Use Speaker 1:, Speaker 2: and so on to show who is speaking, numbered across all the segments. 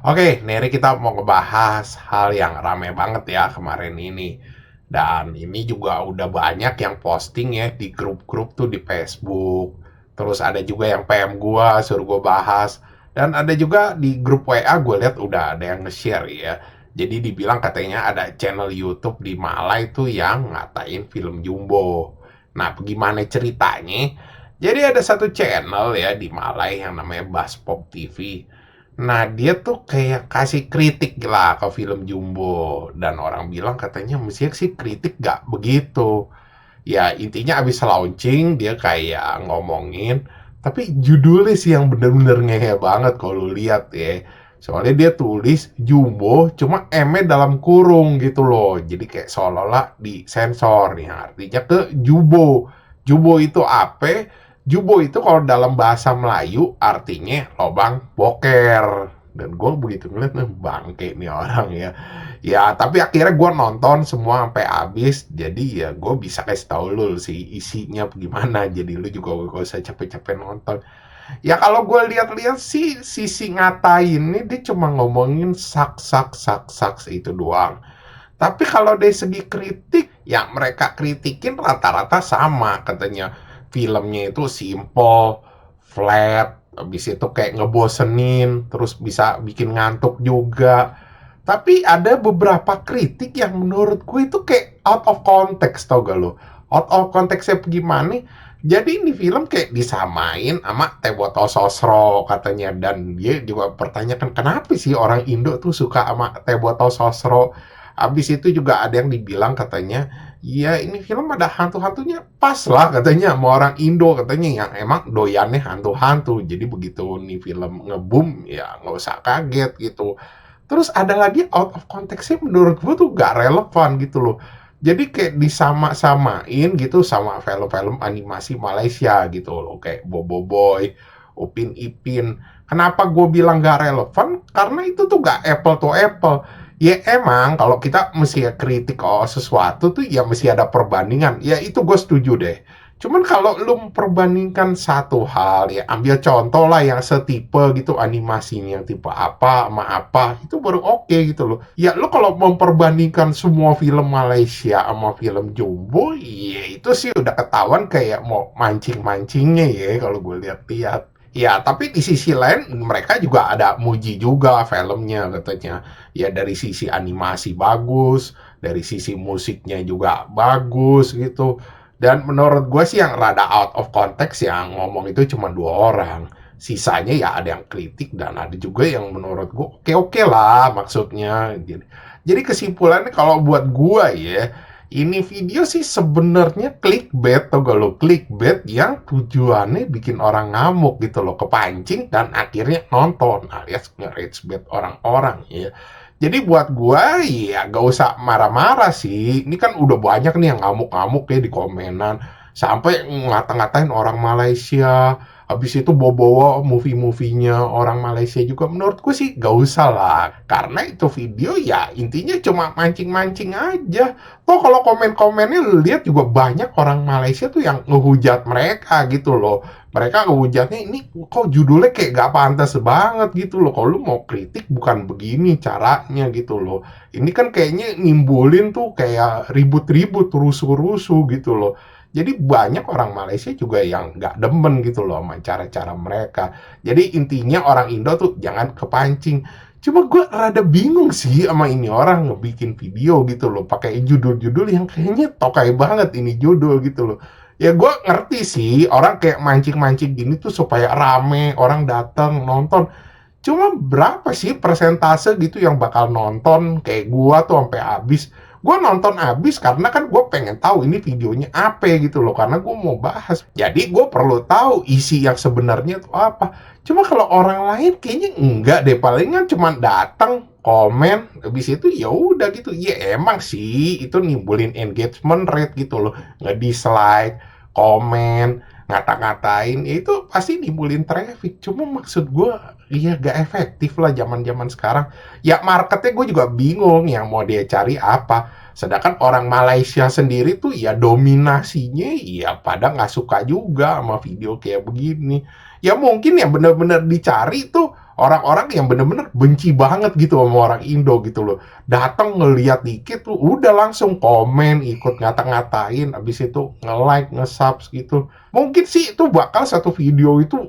Speaker 1: Oke, Neri kita mau ngebahas hal yang rame banget ya kemarin ini. Dan ini juga udah banyak yang posting ya di grup-grup tuh di Facebook. Terus ada juga yang PM gua suruh gua bahas. Dan ada juga di grup WA gue lihat udah ada yang nge-share ya. Jadi dibilang katanya ada channel YouTube di Malai tuh yang ngatain film Jumbo. Nah, bagaimana ceritanya? Jadi ada satu channel ya di Malai yang namanya Baspop TV. Nah, dia tuh kayak kasih kritik lah ke film Jumbo dan orang bilang katanya mestinya sih kritik gak begitu. Ya intinya abis launching dia kayak ngomongin, tapi judulnya sih yang bener-bener ngehe banget kalau lu lihat ya. Soalnya dia tulis Jumbo cuma M-nya dalam kurung gitu loh. Jadi kayak seolah-olah disensor nih artinya ke Jubo. Jubo itu apa? Jubo itu kalau dalam bahasa Melayu artinya lobang boker. Dan gue begitu ngeliat, bangke nih orang ya. Ya, tapi akhirnya gue nonton semua sampai habis. Jadi ya gue bisa kasih tahu lu sih isinya gimana. Jadi lu juga gak usah capek-capek nonton. Ya kalau gue lihat-lihat sih sisi ngatain ini dia cuma ngomongin sak itu doang. Tapi kalau dari segi kritik, yang mereka kritikin rata-rata sama katanya. Filmnya itu simple, flat, habis itu kayak ngebosenin, terus bisa bikin ngantuk juga. Tapi ada beberapa kritik yang menurut gue itu kayak out of context, tau gak lo? Out of context-nya gimana? Jadi ini film kayak disamain sama Teh Botol Sosro katanya. Dan dia juga pertanyakan kenapa sih orang Indo tuh suka sama Teh Botol Sosro. Habis itu juga ada yang dibilang katanya, ya ini film ada hantu-hantunya pas lah katanya sama orang Indo katanya yang emang doyannya hantu-hantu. Jadi begitu nih film ngeboom ya nggak usah kaget gitu. Terus ada lagi out of context-nya menurut gue tuh gak relevan gitu loh. Jadi kayak disama-samain gitu sama film-film animasi Malaysia gitu loh. Kayak Bobo Boy, Upin Ipin. Kenapa gue bilang gak relevan? Karena itu tuh gak apple to apple. Ya emang kalau kita mesti kritik sesuatu tuh ya mesti ada perbandingan. Ya itu gue setuju deh. Cuman kalau lu memperbandingkan satu hal ya ambil contoh lah yang setipe gitu animasinya tipe apa sama apa itu baru oke gitu loh. Ya lu kalau memperbandingkan semua film Malaysia sama film Jumbo ya itu sih udah ketahuan kayak mau mancing-mancingnya ya kalau gue lihat-lihat. Ya, tapi di sisi lain mereka juga ada muji juga filmnya katanya. Ya dari sisi animasi bagus, dari sisi musiknya juga bagus gitu. Dan menurut gue sih yang rada out of context yang ngomong itu cuma dua orang. Sisanya ya ada yang kritik dan ada juga yang menurut gue oke-oke lah maksudnya. Jadi kesimpulannya kalau buat gue ya, ini video sih sebenarnya clickbait atau gak lo clickbait yang tujuannya bikin orang ngamuk gitu loh, kepancing dan akhirnya nonton alias nge-rage bait orang-orang ya. Jadi buat gua ya gak usah marah-marah sih. Ini kan udah banyak nih yang ngamuk-ngamuk ya di komenan. Sampai ngata-ngatain orang Malaysia. Habis itu bawa-bawa movie-movienya orang Malaysia juga. Menurut gue sih gak usah lah. Karena itu video ya intinya cuma mancing-mancing aja. Toh kalau komen-komennya lu lihat juga banyak orang Malaysia tuh yang ngehujat mereka gitu loh. Mereka ngehujatnya ini kok judulnya kayak gak pantas banget gitu loh. Kalau lu mau kritik bukan begini caranya gitu loh. Ini kan kayaknya nimbulin tuh kayak ribut-ribut, rusuh-rusuh gitu loh. Jadi banyak orang Malaysia juga yang gak demen gitu loh sama cara-cara mereka. Jadi intinya orang Indo tuh jangan kepancing. Cuma gue rada bingung sih sama ini orang ngebikin video gitu loh. Pakai judul-judul yang kayaknya tokai banget ini judul gitu loh. Ya gue ngerti sih orang kayak mancing-mancing gini tuh supaya rame, orang datang nonton. Cuma berapa sih persentase gitu yang bakal nonton kayak gua tuh sampai habis? Gua nonton habis karena kan gue pengen tahu ini videonya apa gitu loh karena gue mau bahas. Jadi gue perlu tahu isi yang sebenarnya itu apa. Cuma kalau orang lain kayaknya enggak deh, palingan cuma datang komen habis itu ya udah gitu. Ya emang sih itu nimbulin engagement rate gitu loh. Nge-dislike, komen, ngata-ngatain ya itu pasti nimbulin traffic. Cuma maksud gue iya gak efektif lah zaman-zaman sekarang. Ya marketnya gue juga bingung yang mau dia cari apa. Sedangkan orang Malaysia sendiri tuh ya dominasinya ya pada nggak suka juga sama video kayak begini. Ya mungkin ya bener-bener dicari tuh orang-orang yang bener-bener benci banget gitu sama orang Indo gitu loh. Datang ngeliat dikit tuh udah langsung komen, ikut ngata-ngatain, abis itu nge-like, nge-subs gitu. Mungkin sih itu bakal satu video itu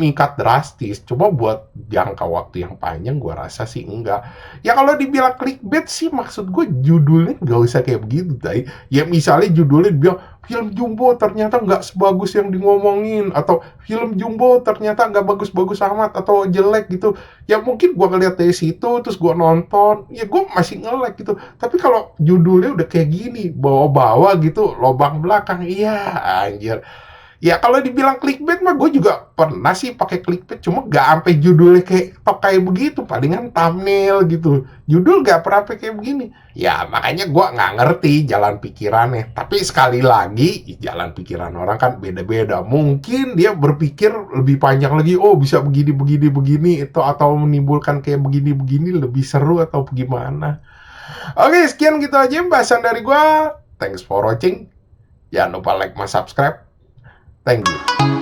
Speaker 1: meningkat drastis. Coba buat jangka waktu yang panjang gua rasa sih enggak. Ya kalau dibilang clickbait sih maksud gue judulnya nggak usah kayak begitu, tay. Ya misalnya judulnya bilang film Jumbo ternyata nggak sebagus yang ngomongin, atau film Jumbo ternyata nggak bagus-bagus amat atau jelek gitu. Ya mungkin gua ngeliat dari situ terus gua nonton, ya gua masih nge-like gitu. Tapi kalau judulnya udah kayak gini, bawa-bawa gitu, lobang belakang, iya anjir. Ya kalau dibilang clickbait mah gue juga pernah sih pakai clickbait, cuma nggak sampai judulnya kayak begitu, palingan thumbnail gitu. Judul nggak pernah pakai kayak begini. Ya makanya gue nggak ngerti jalan pikirannya. Tapi sekali lagi jalan pikiran orang kan beda-beda. Mungkin dia berpikir lebih panjang lagi, oh bisa begini begini begini itu, atau menimbulkan kayak begini begini lebih seru atau gimana. Oke, sekian gitu aja pembahasan dari gue. Thanks for watching. Jangan lupa like, subscribe. Thank you.